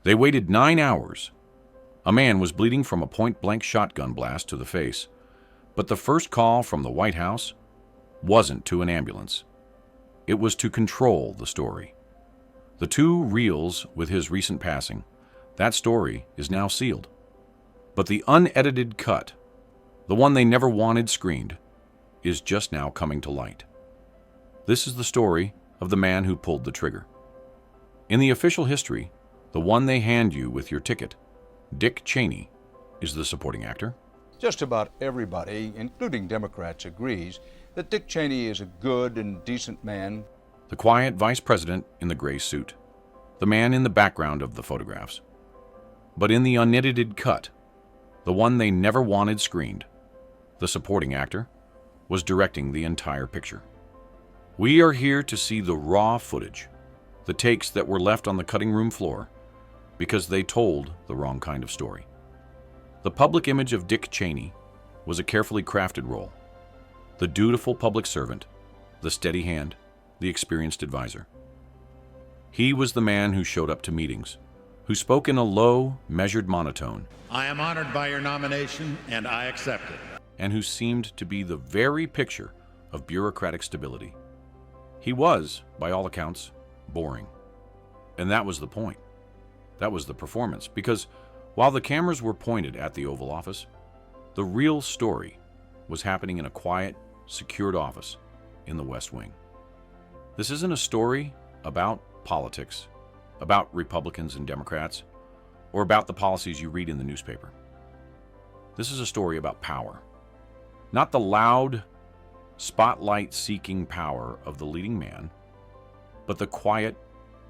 They waited 9 hours. A man was bleeding from a point-blank shotgun blast to the face, but the first call from the White House wasn't to an ambulance. It was to control the story. The 2 reels with his recent passing, that story is now sealed. But the unedited cut, the one they never wanted screened, is just now coming to light. This is the story of the man who pulled the trigger. In the official history, the one they hand you with your ticket, Dick Cheney, is the supporting actor. Just about everybody, including Democrats, agrees that Dick Cheney is a good and decent man. The quiet vice president in the gray suit, the man in the background of the photographs. But in the unedited cut, the one they never wanted screened, the supporting actor was directing the entire picture. We are here to see the raw footage, the takes that were left on the cutting room floor because they told the wrong kind of story. The public image of Dick Cheney was a carefully crafted role. The dutiful public servant, the steady hand, the experienced advisor. He was the man who showed up to meetings, who spoke in a low, measured monotone. I am honored by your nomination, and I accept it. And who seemed to be the very picture of bureaucratic stability. He was, by all accounts, boring. And that was the point. That was the performance, because while the cameras were pointed at the Oval Office, the real story was happening in a quiet, secured office in the West Wing. This isn't a story about politics, about Republicans and Democrats, or about the policies you read in the newspaper. This is a story about power. Not the loud, spotlight-seeking power of the leading man, but the quiet,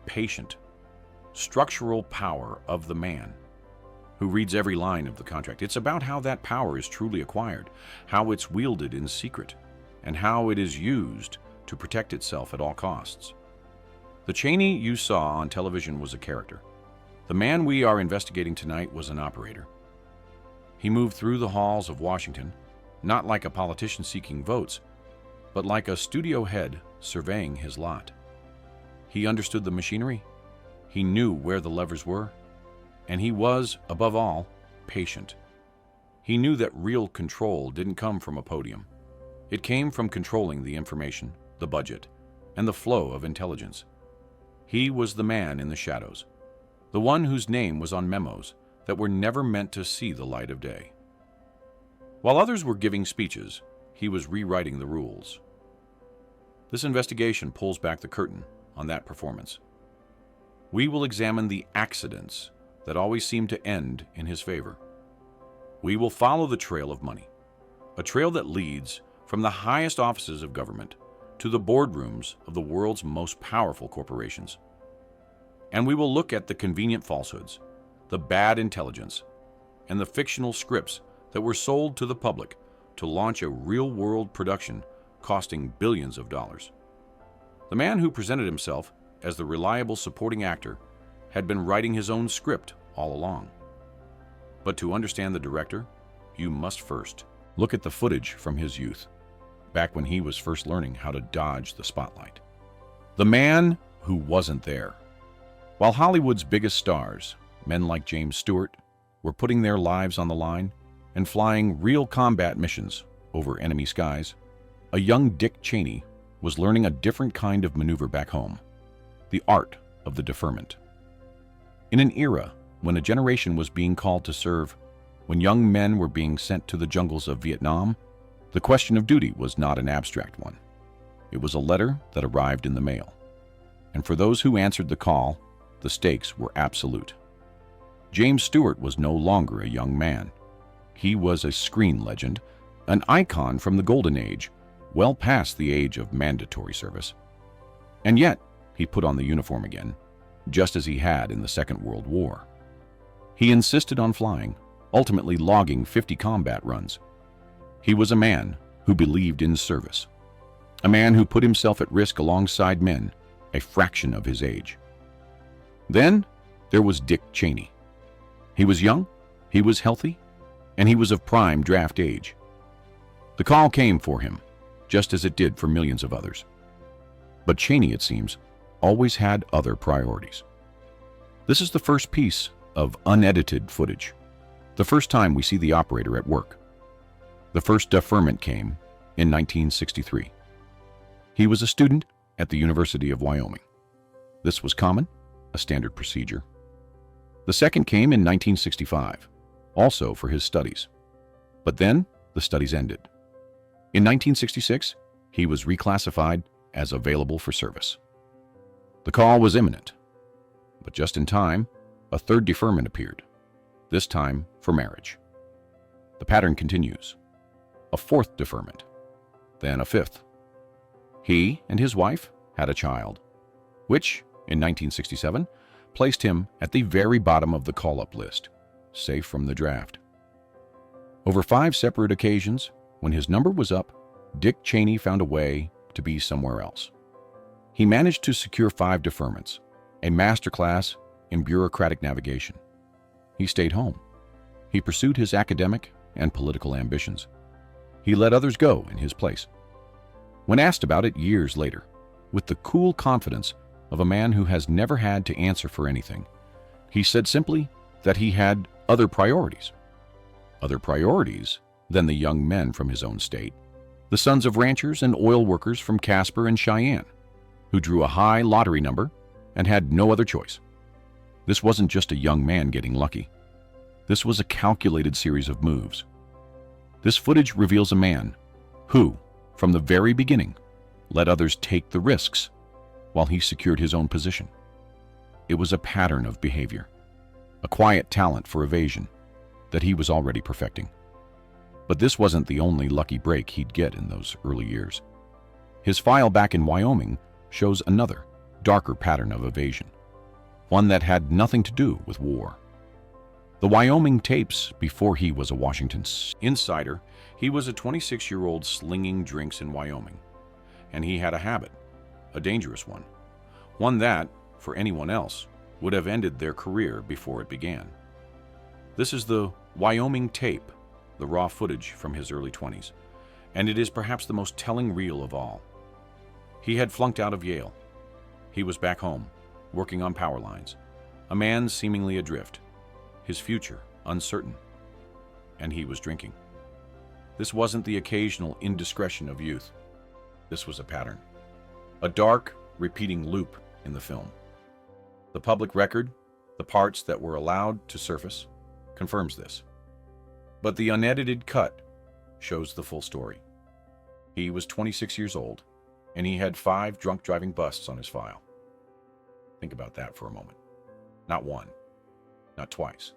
patient, structural power of the man who reads every line of the contract. It's about how that power is truly acquired, how it's wielded in secret, and how it is used to protect itself at all costs. The Cheney you saw on television was a character. The man we are investigating tonight was an operator. He moved through the halls of Washington, not like a politician seeking votes, but like a studio head surveying his lot. He understood the machinery, he knew where the levers were, and he was, above all, patient. He knew that real control didn't come from a podium. It came from controlling the information, the budget, and the flow of intelligence. He was the man in the shadows, the one whose name was on memos that were never meant to see the light of day. While others were giving speeches, he was rewriting the rules. This investigation pulls back the curtain on that performance. We will examine the accidents that always seem to end in his favor. We will follow the trail of money, a trail that leads from the highest offices of government to the boardrooms of the world's most powerful corporations. And we will look at the convenient falsehoods, the bad intelligence, and the fictional scripts that were sold to the public to launch a real-world production costing billions of dollars. The man who presented himself as the reliable supporting actor had been writing his own script all along. But to understand the director, you must first look at the footage from his youth, back when he was first learning how to dodge the spotlight. The man who wasn't there. While Hollywood's biggest stars, men like James Stewart, were putting their lives on the line and flying real combat missions over enemy skies, a young Dick Cheney was learning a different kind of maneuver back home, the art of the deferment. In an era when a generation was being called to serve, when young men were being sent to the jungles of Vietnam, the question of duty was not an abstract one. It was a letter that arrived in the mail. And for those who answered the call, the stakes were absolute. James Stewart was no longer a young man. He was a screen legend, an icon from the golden age, well past the age of mandatory service. And yet, he put on the uniform again, just as he had in the Second World War. He insisted on flying, ultimately logging 50 combat runs. He was a man who believed in service, a man who put himself at risk alongside men a fraction of his age. Then there was Dick Cheney. He was young, he was healthy, and he was of prime draft age. The call came for him, just as it did for millions of others. But Cheney, it seems, always had other priorities. This is the first piece of unedited footage, the first time we see the operator at work. The first deferment came in 1963. He was a student at the University of Wyoming. This was common, a standard procedure. The second came in 1965, also for his studies. But then the studies ended. In 1966, he was reclassified as available for service. The call was imminent, but just in time, a third deferment appeared, this time for marriage. The pattern continues. A fourth deferment, then a fifth. He and his wife had a child, which, in 1967, placed him at the very bottom of the call-up list, safe from the draft. Over 5 separate occasions, when his number was up, Dick Cheney found a way to be somewhere else. He managed to secure 5 deferments, a masterclass in bureaucratic navigation. He stayed home. He pursued his academic and political ambitions. He let others go in his place. When asked about it years later, with the cool confidence of a man who has never had to answer for anything, he said simply that he had other priorities. Other priorities than the young men from his own state, the sons of ranchers and oil workers from Casper and Cheyenne, who drew a high lottery number and had no other choice. This wasn't just a young man getting lucky. This was a calculated series of moves. This footage reveals a man who, from the very beginning, let others take the risks while he secured his own position. It was a pattern of behavior, a quiet talent for evasion that he was already perfecting. But this wasn't the only lucky break he'd get in those early years. His file back in Wyoming shows another, darker pattern of evasion, one that had nothing to do with war. The Wyoming tapes before he was a Washington insider, he was a 26-year-old slinging drinks in Wyoming, and he had a habit, a dangerous one that, for anyone else, would have ended their career before it began. This is the Wyoming tape, the raw footage from his early 20s, and it is perhaps the most telling reel of all. He had flunked out of Yale. He was back home, working on power lines, a man seemingly adrift, his future uncertain, and he was drinking. This wasn't the occasional indiscretion of youth. This was a pattern, a dark, repeating loop in the film. The public record, the parts that were allowed to surface, confirms this. But the unedited cut shows the full story. He was 26 years old, and he had 5 drunk driving busts on his file. Think about that for a moment. Not one, not twice.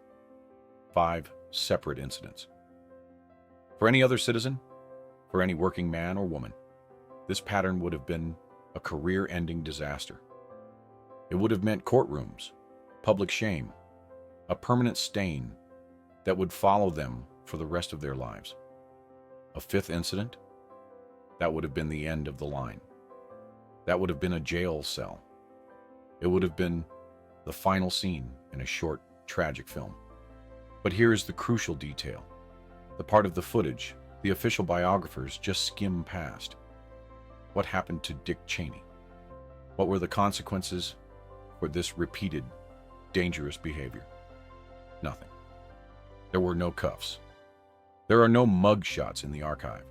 5 separate incidents. For any other citizen, for any working man or woman, this pattern would have been a career-ending disaster. It would have meant courtrooms, public shame, a permanent stain that would follow them for the rest of their lives. A 5th incident, that would have been the end of the line. That would have been a jail cell. It would have been the final scene in a short, tragic film. But here is the crucial detail, the part of the footage the official biographers just skim past. What happened to Dick Cheney? What were the consequences for this repeated, dangerous behavior? Nothing. There were no cuffs. There are no mug shots in the archive.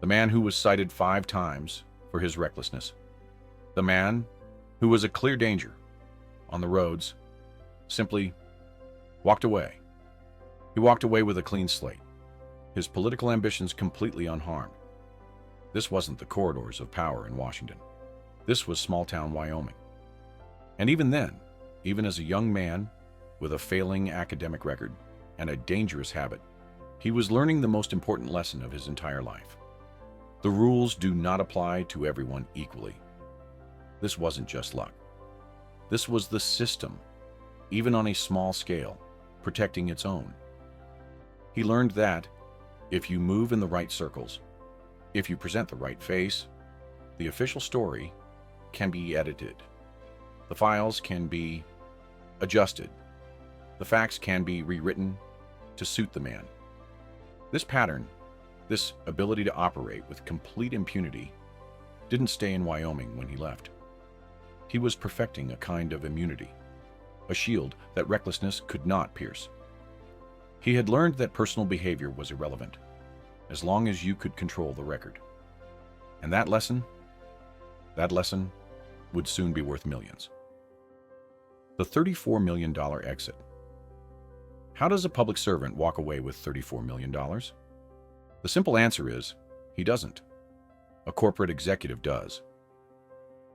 The man who was cited 5 times for his recklessness, the man who was a clear danger on the roads, simply walked away. He walked away with a clean slate, his political ambitions completely unharmed. This wasn't the corridors of power in Washington. This was small-town Wyoming. And even then, even as a young man with a failing academic record and a dangerous habit, he was learning the most important lesson of his entire life. The rules do not apply to everyone equally. This wasn't just luck. This was the system, even on a small scale, protecting its own. He learned that if you move in the right circles, if you present the right face, the official story can be edited. The files can be adjusted. The facts can be rewritten to suit the man. This pattern, this ability to operate with complete impunity, didn't stay in Wyoming when he left. He was perfecting a kind of immunity, a shield that recklessness could not pierce. He had learned that personal behavior was irrelevant, as long as you could control the record. And that lesson would soon be worth millions. The $34 million exit. How does a public servant walk away with $34 million? The simple answer is, he doesn't. A corporate executive does.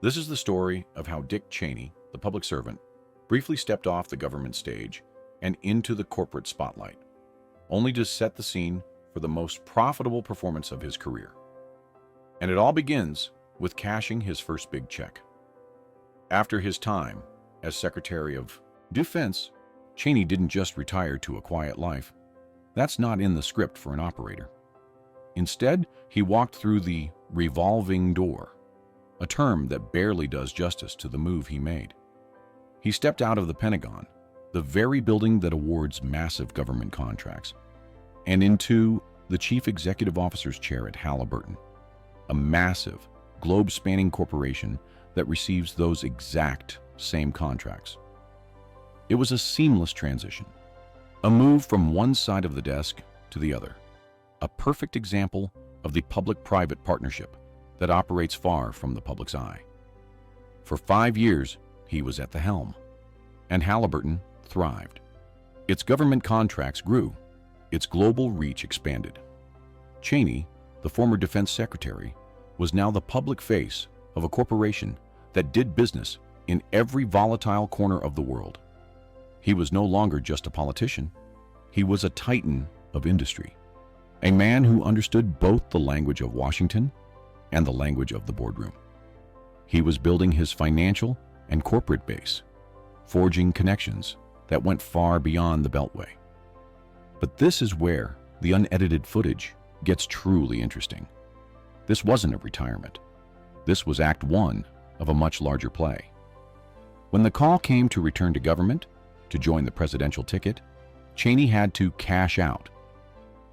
This is the story of how Dick Cheney, the public servant, briefly stepped off the government stage and into the corporate spotlight, only to set the scene for the most profitable performance of his career. And it all begins with cashing his first big check. After his time as Secretary of Defense, Cheney didn't just retire to a quiet life. That's not in the script for an operator. Instead, he walked through the revolving door, a term that barely does justice to the move he made. He stepped out of the Pentagon, the very building that awards massive government contracts, and into the Chief Executive Officer's chair at Halliburton, a massive, globe-spanning corporation that receives those exact same contracts. It was a seamless transition, a move from one side of the desk to the other, a perfect example of the public-private partnership that operates far from the public's eye. For 5 years, he was at the helm, and Halliburton thrived. Its government contracts grew, its global reach expanded. Cheney, the former defense secretary, was now the public face of a corporation that did business in every volatile corner of the world. He was no longer just a politician. He was a titan of industry, a man who understood both the language of Washington and the language of the boardroom. He was building his financial and corporate base, forging connections that went far beyond the Beltway. But this is where the unedited footage gets truly interesting. This wasn't a retirement. This was Act 1 of a much larger play. When the call came to return to government, to join the presidential ticket, Cheney had to cash out.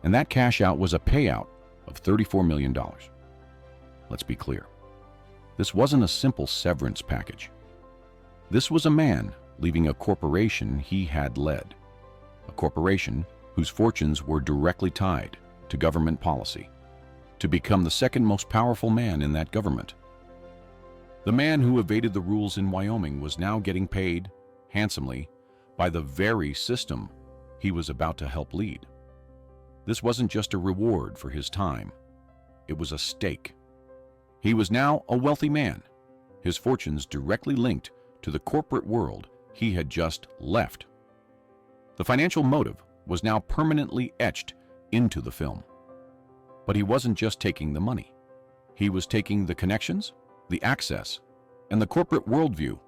And that cash out was a payout of $34 million. Let's be clear. This wasn't a simple severance package. This was a man leaving a corporation he had led, a corporation whose fortunes were directly tied to government policy, to become the second most powerful man in that government. The man who evaded the rules in Wyoming was now getting paid handsomely by the very system he was about to help lead. This wasn't just a reward for his time. It was a stake. He was now a wealthy man, his fortunes directly linked to the corporate world he had just left. The financial motive was now permanently etched into the film. But he wasn't just taking the money. He was taking the connections, the access, and the corporate worldview,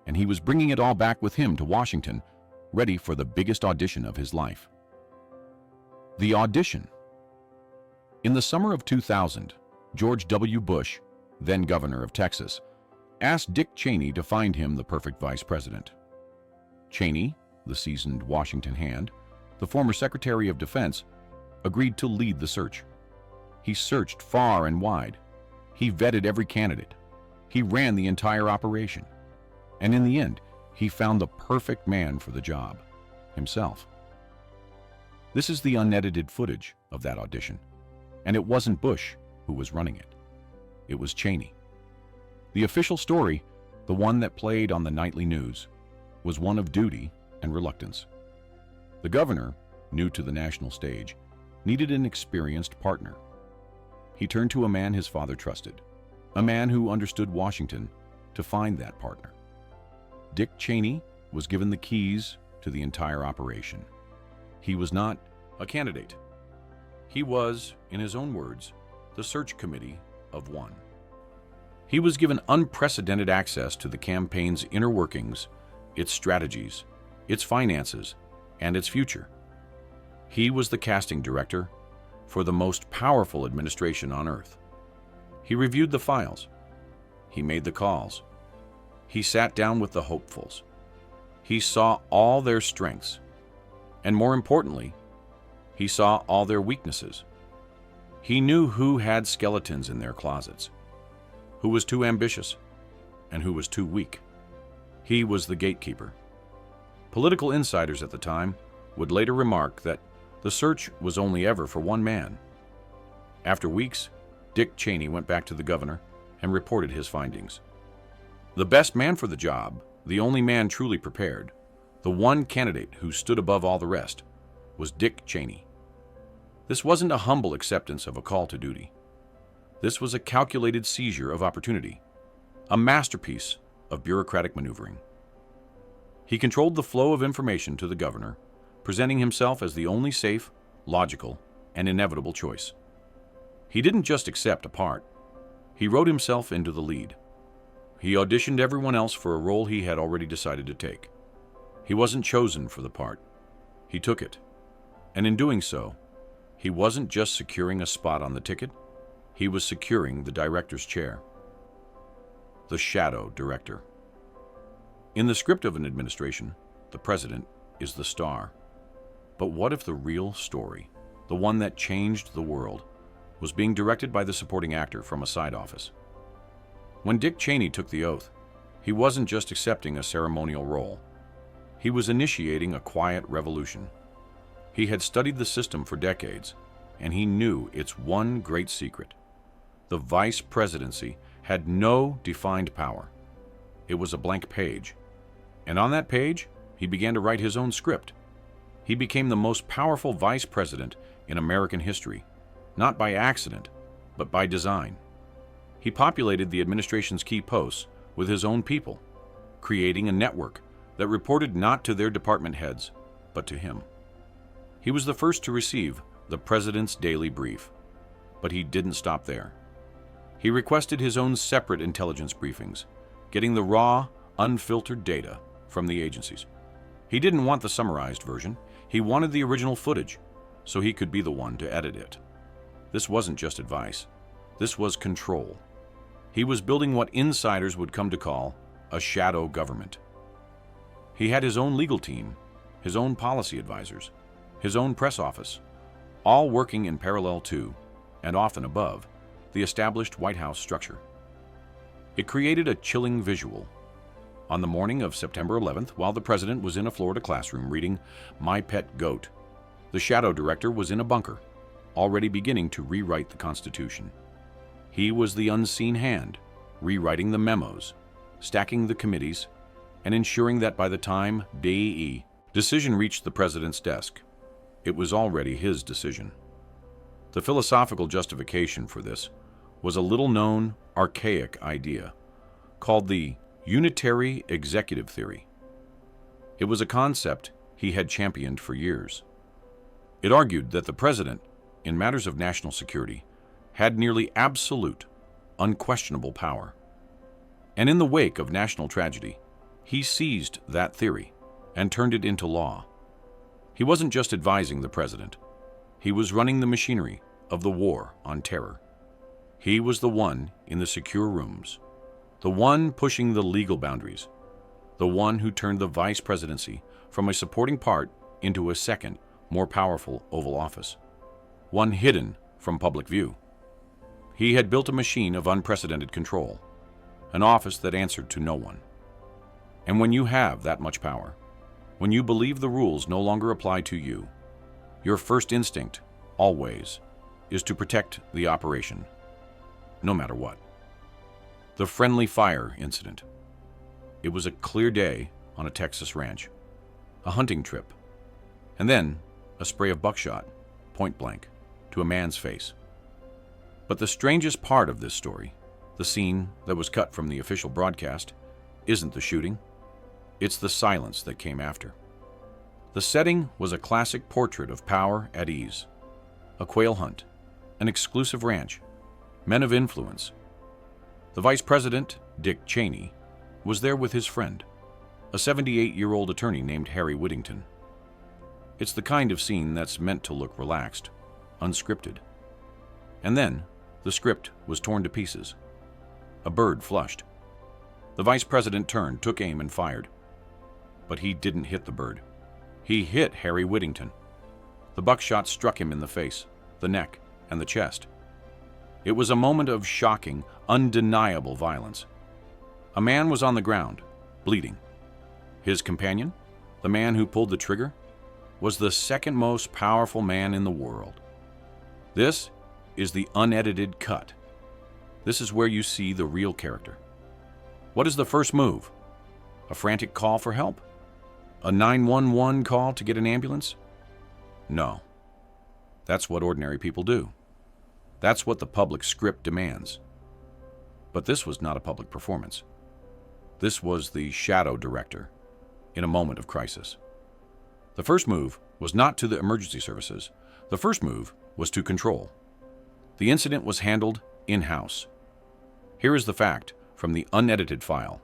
and he was bringing it all back with him to Washington, ready for the biggest audition of his life. The audition. In the summer of 2000, George W. Bush, then governor of Texas, asked Dick Cheney to find him the perfect vice president. Cheney, the seasoned Washington hand, the former Secretary of Defense, agreed to lead the search. He searched far and wide. He vetted every candidate. He ran the entire operation. And in the end, he found the perfect man for the job, himself. This is the unedited footage of that audition. And it wasn't Bush who was running it. It was Cheney. The official story, the one that played on the nightly news, was one of duty and reluctance. The governor, new to the national stage, needed an experienced partner. He turned to a man his father trusted, a man who understood Washington, to find that partner. Dick Cheney was given the keys to the entire operation. He was not a candidate. He was, in his own words, the search committee of one. He was given unprecedented access to the campaign's inner workings, its strategies, its finances, and its future. He was the casting director for the most powerful administration on earth. He reviewed the files. He made the calls. He sat down with the hopefuls. He saw all their strengths. And more importantly, he saw all their weaknesses. He knew who had skeletons in their closets, who was too ambitious, and who was too weak. He was the gatekeeper. Political insiders at the time would later remark that the search was only ever for one man. After weeks, Dick Cheney went back to the governor and reported his findings. The best man for the job, the only man truly prepared, the one candidate who stood above all the rest, was Dick Cheney. This wasn't a humble acceptance of a call to duty. This was a calculated seizure of opportunity, a masterpiece of bureaucratic maneuvering. He controlled the flow of information to the governor, presenting himself as the only safe, logical, and inevitable choice. He didn't just accept a part. He wrote himself into the lead. He auditioned everyone else for a role he had already decided to take. He wasn't chosen for the part. He took it. And in doing so, he wasn't just securing a spot on the ticket, he was securing the director's chair. The shadow director. In the script of an administration, the president is the star. But what if the real story, the one that changed the world, was being directed by the supporting actor from a side office? When Dick Cheney took the oath, he wasn't just accepting a ceremonial role. He was initiating a quiet revolution. He had studied the system for decades, and he knew its one great secret. The vice presidency had no defined power. It was a blank page. And on that page, he began to write his own script. He became the most powerful vice president in American history, not by accident, but by design. He populated the administration's key posts with his own people, creating a network that reported not to their department heads, but to him. He was the first to receive the president's daily brief, but he didn't stop there. He requested his own separate intelligence briefings, getting the raw, unfiltered data from the agencies. He didn't want the summarized version. He wanted the original footage, so he could be the one to edit it. This wasn't just advice. This was control. He was building what insiders would come to call a shadow government. He had his own legal team, his own policy advisors, his own press office, all working in parallel to, and often above, the established White House structure. It created a chilling visual. On the morning of September 11th, while the president was in a Florida classroom reading My Pet Goat, the shadow director was in a bunker, already beginning to rewrite the Constitution. He was the unseen hand, rewriting the memos, stacking the committees, and ensuring that by the time decision reached the president's desk, it was already his decision. The philosophical justification for this was a little-known, archaic idea called the unitary executive theory. It was a concept he had championed for years. It argued that the president, in matters of national security, had nearly absolute, unquestionable power. And in the wake of national tragedy, he seized that theory and turned it into law. He wasn't just advising the president. He was running the machinery of the war on terror. He was the one in the secure rooms, the one pushing the legal boundaries, the one who turned the vice presidency from a supporting part into a second, more powerful Oval Office, one hidden from public view. He had built a machine of unprecedented control, an office that answered to no one. And when you have that much power, when you believe the rules no longer apply to you, your first instinct, always, is to protect the operation, no matter what. The friendly fire incident. It was a clear day on a Texas ranch, a hunting trip, and then a spray of buckshot, point blank, to a man's face. But the strangest part of this story, the scene that was cut from the official broadcast, isn't the shooting. It's the silence that came after. The setting was a classic portrait of power at ease. A quail hunt, an exclusive ranch, men of influence. The vice president, Dick Cheney, was there with his friend, a 78-year-old attorney named Harry Whittington. It's the kind of scene that's meant to look relaxed, unscripted. And then, the script was torn to pieces. A bird flushed. The vice president turned, took aim, and fired. But he didn't hit the bird. He hit Harry Whittington. The buckshot struck him in the face, the neck, and the chest. It was a moment of shocking, undeniable violence. A man was on the ground, bleeding. His companion, the man who pulled the trigger, was the second most powerful man in the world. This is the unedited cut. This is where you see the real character. What is the first move? A frantic call for help? A 911 call to get an ambulance? No. That's what ordinary people do. That's what the public script demands. But this was not a public performance. This was the shadow director in a moment of crisis. The first move was not to the emergency services. The first move was to control. The incident was handled in-house. Here is the fact from the unedited file.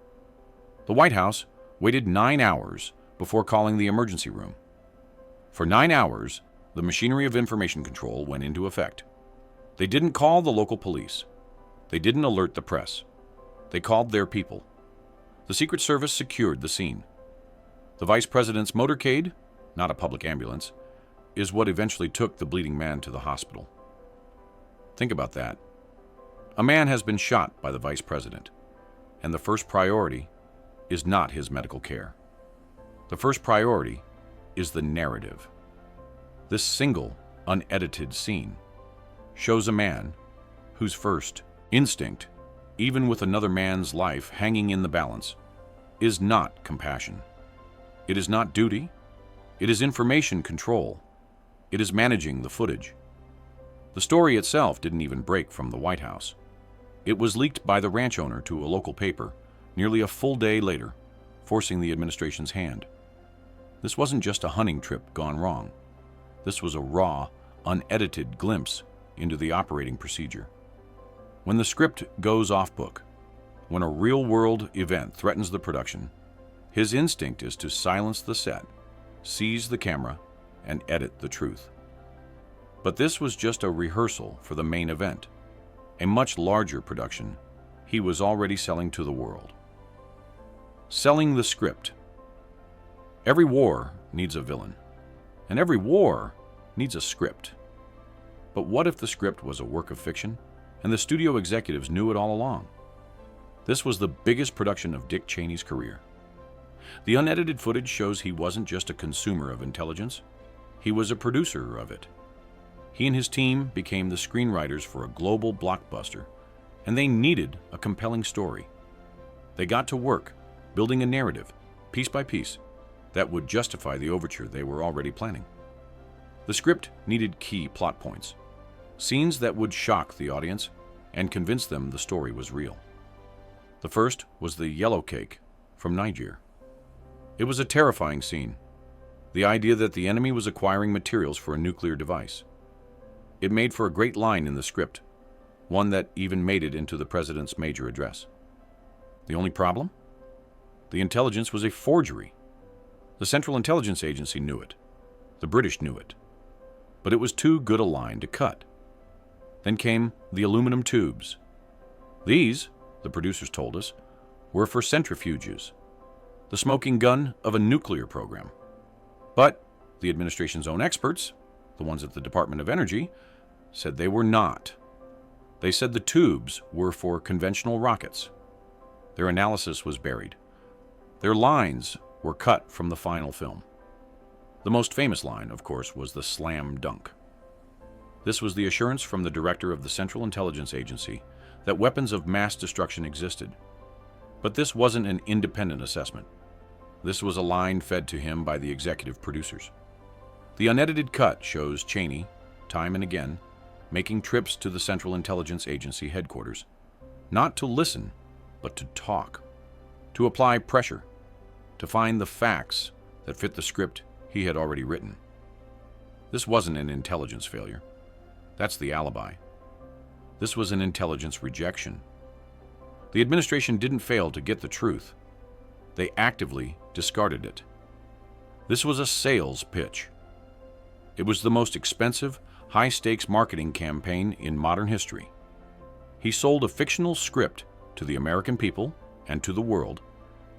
The White House waited 9 hours before calling the emergency room. For 9 hours, the machinery of information control went into effect. They didn't call the local police. They didn't alert the press. They called their people. The Secret Service secured the scene. The Vice President's motorcade, not a public ambulance, is what eventually took the bleeding man to the hospital. Think about that. A man has been shot by the Vice President, and the first priority is not his medical care. The first priority is the narrative. This single, unedited scene shows a man whose first instinct, even with another man's life hanging in the balance, is not compassion. It is not duty. It is information control. It is managing the footage. The story itself didn't even break from the White House. It was leaked by the ranch owner to a local paper nearly a full day later, forcing the administration's hand. This wasn't just a hunting trip gone wrong. This was a raw, unedited glimpse into the operating procedure. When the script goes off book, when a real-world event threatens the production, his instinct is to silence the set, seize the camera, and edit the truth. But this was just a rehearsal for the main event, a much larger production he was already selling to the world. Selling the script. Every war needs a villain, and every war needs a script. But what if the script was a work of fiction, and the studio executives knew it all along? This was the biggest production of Dick Cheney's career. The unedited footage shows he wasn't just a consumer of intelligence, he was a producer of it. He and his team became the screenwriters for a global blockbuster, and they needed a compelling story. They got to work, building a narrative, piece by piece, that would justify the overture they were already planning. The script needed key plot points, scenes that would shock the audience and convince them the story was real. The first was the yellow cake from Niger. It was a terrifying scene, the idea that the enemy was acquiring materials for a nuclear device. It made for a great line in the script, one that even made it into the president's major address. The only problem? The intelligence was a forgery. The Central Intelligence Agency knew it. The British knew it. But it was too good a line to cut. Then came the aluminum tubes. These, the producers told us, were for centrifuges, the smoking gun of a nuclear program. But the administration's own experts, the ones at the Department of Energy, said they were not. They said the tubes were for conventional rockets. Their analysis was buried. Their lines were cut from the final film. The most famous line, of course, was the slam dunk. This was the assurance from the director of the Central Intelligence Agency that weapons of mass destruction existed. But this wasn't an independent assessment. This was a line fed to him by the executive producers. The unedited cut shows Cheney, time and again, making trips to the Central Intelligence Agency headquarters, not to listen, but to talk, to apply pressure, to find the facts that fit the script he had already written. This wasn't an intelligence failure. That's the alibi. This was an intelligence rejection. The administration didn't fail to get the truth. They actively discarded it. This was a sales pitch. It was the most expensive, high-stakes marketing campaign in modern history. He sold a fictional script to the American people and to the world,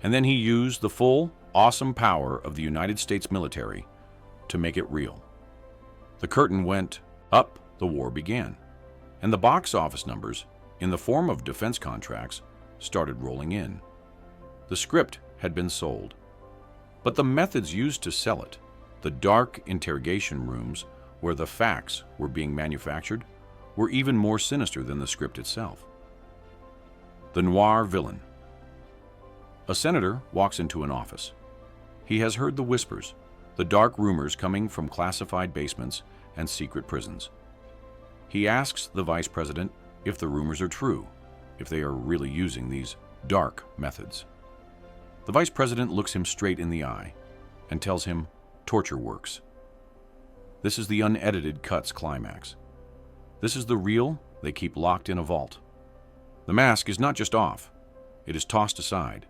and then he used the full, awesome power of the United States military to make it real. The curtain went up, the war began, and the box office numbers, in the form of defense contracts, started rolling in. The script had been sold. But the methods used to sell it, the dark interrogation rooms where the facts were being manufactured, were even more sinister than the script itself. The noir villain. A senator walks into an office. He has heard the whispers, the dark rumors coming from classified basements and secret prisons. He asks the vice president if the rumors are true, if they are really using these dark methods. The vice president looks him straight in the eye and tells him torture works. This is the unedited cuts climax. This is the reel they keep locked in a vault. The mask is not just off, it is tossed aside.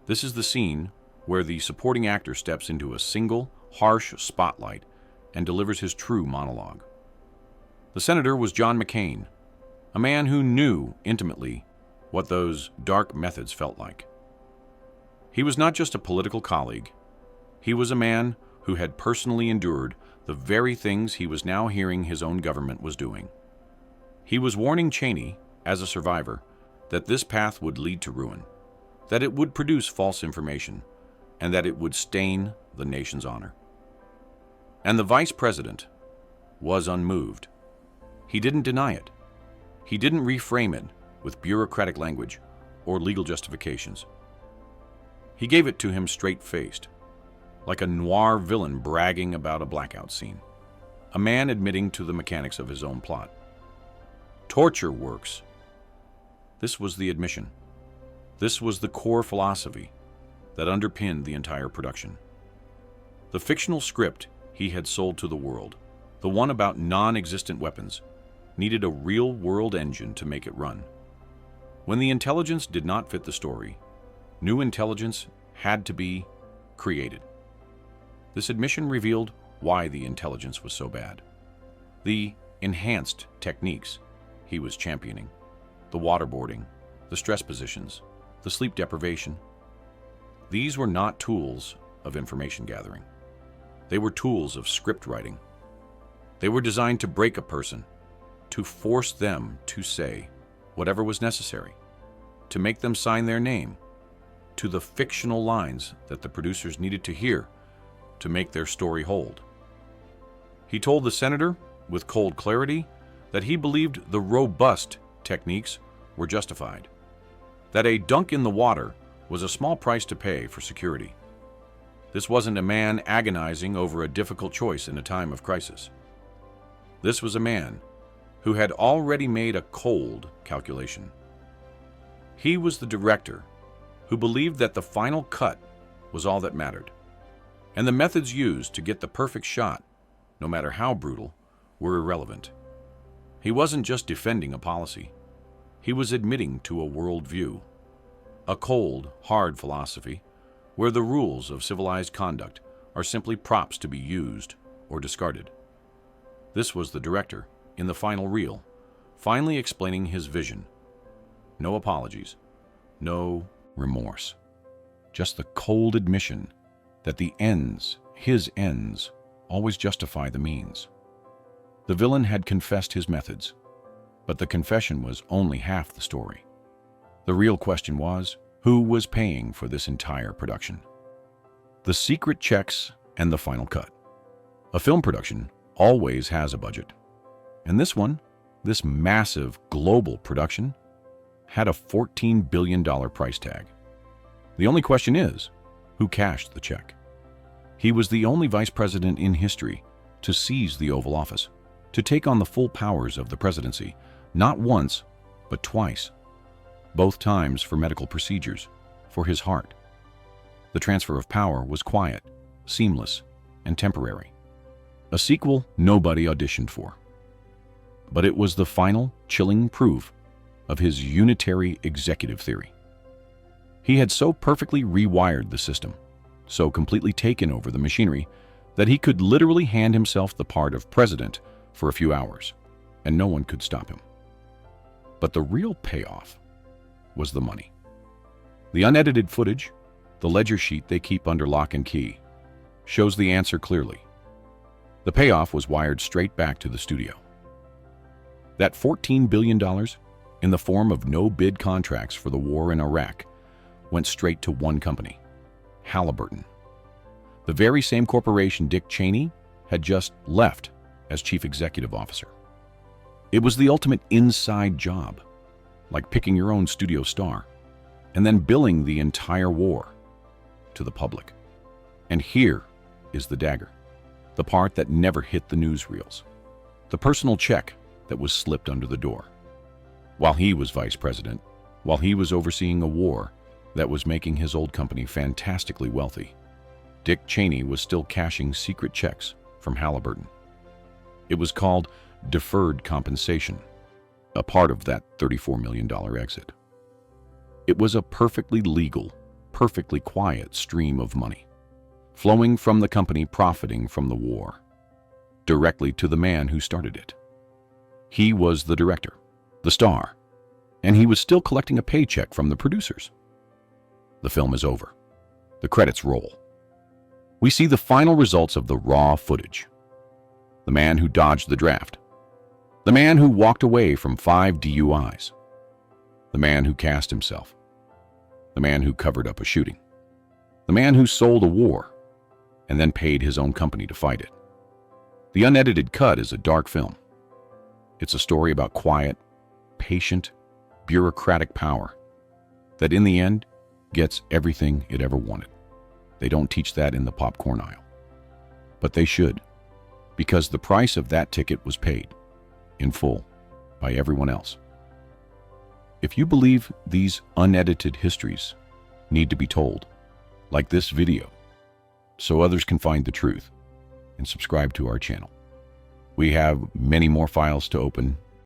This is the scene where the supporting actor steps into a single, harsh spotlight and delivers his true monologue. The senator was John McCain, a man who knew intimately what those dark methods felt like. He was not just a political colleague. He was a man who had personally endured the very things he was now hearing his own government was doing. He was warning Cheney, as a survivor, that this path would lead to ruin, that it would produce false information, and that it would stain the nation's honor. And the vice president was unmoved. He didn't deny it. He didn't reframe it with bureaucratic language or legal justifications. He gave it to him straight-faced, like a noir villain bragging about a blackout scene, a man admitting to the mechanics of his own plot. Torture works. This was the admission. This was the core philosophy that underpinned the entire production. The fictional script he had sold to the world, the one about non-existent weapons, needed a real-world engine to make it run. When the intelligence did not fit the story, new intelligence had to be created. This admission revealed why the intelligence was so bad. The enhanced techniques he was championing, the waterboarding, the stress positions, the sleep deprivation. These were not tools of information gathering. They were tools of script writing. They were designed to break a person, to force them to say whatever was necessary, to make them sign their name, to the fictional lines that the producers needed to hear to make their story hold. He told the senator, with cold clarity, that he believed the robust techniques were justified, that a dunk in the water was a small price to pay for security. This wasn't a man agonizing over a difficult choice in a time of crisis. This was a man who had already made a cold calculation. He was the director who believed that the final cut was all that mattered, and the methods used to get the perfect shot, no matter how brutal, were irrelevant. He wasn't just defending a policy. He was admitting to a worldview, a cold, hard philosophy where the rules of civilized conduct are simply props to be used or discarded. This was the director, in the final reel, finally explaining his vision. No apologies, no remorse, just the cold admission that the ends, his ends, always justify the means. The villain had confessed his methods, but the confession was only half the story. The real question was, who was paying for this entire production? The secret checks and the final cut. A film production always has a budget. And this one, this massive global production, had a $14 billion price tag. The only question is, who cashed the check? He was the only vice president in history to seize the Oval Office, to take on the full powers of the presidency, not once, but twice. Both times for medical procedures, for his heart. The transfer of power was quiet, seamless, and temporary. A sequel nobody auditioned for. But it was the final, chilling proof of his unitary executive theory. He had so perfectly rewired the system, so completely taken over the machinery, that he could literally hand himself the part of president for a few hours, and no one could stop him. But the real payoff was the money. The unedited footage, the ledger sheet they keep under lock and key, shows the answer clearly. The payoff was wired straight back to the studio. That $14 billion, in the form of no-bid contracts for the war in Iraq, went straight to one company, Halliburton, The very same corporation Dick Cheney had just left as chief executive officer. It was the ultimate inside job, like picking your own studio star and then billing the entire war to the public. And here is the dagger, the part that never hit the newsreels, the personal check that was slipped under the door. While he was vice president, while he was overseeing a war that was making his old company fantastically wealthy, Dick Cheney was still cashing secret checks from Halliburton. It was called deferred compensation, a part of that $34 million exit. It was a perfectly legal, perfectly quiet stream of money, flowing from the company profiting from the war, directly to the man who started it. He was the director, the star, and he was still collecting a paycheck from the producers. The film is over. The credits roll. We see the final results of the raw footage. The man who dodged the draft. The man who walked away from 5 DUIs. The man who cast himself. The man who covered up a shooting. The man who sold a war and then paid his own company to fight it. The unedited cut is a dark film. It's a story about quiet, patient, bureaucratic power that in the end gets everything it ever wanted. They don't teach that in the popcorn aisle. But they should, because the price of that ticket was paid in full by everyone else. If you believe these unedited histories need to be told, like this video, so others can find the truth, and subscribe to our channel. We have many more files to open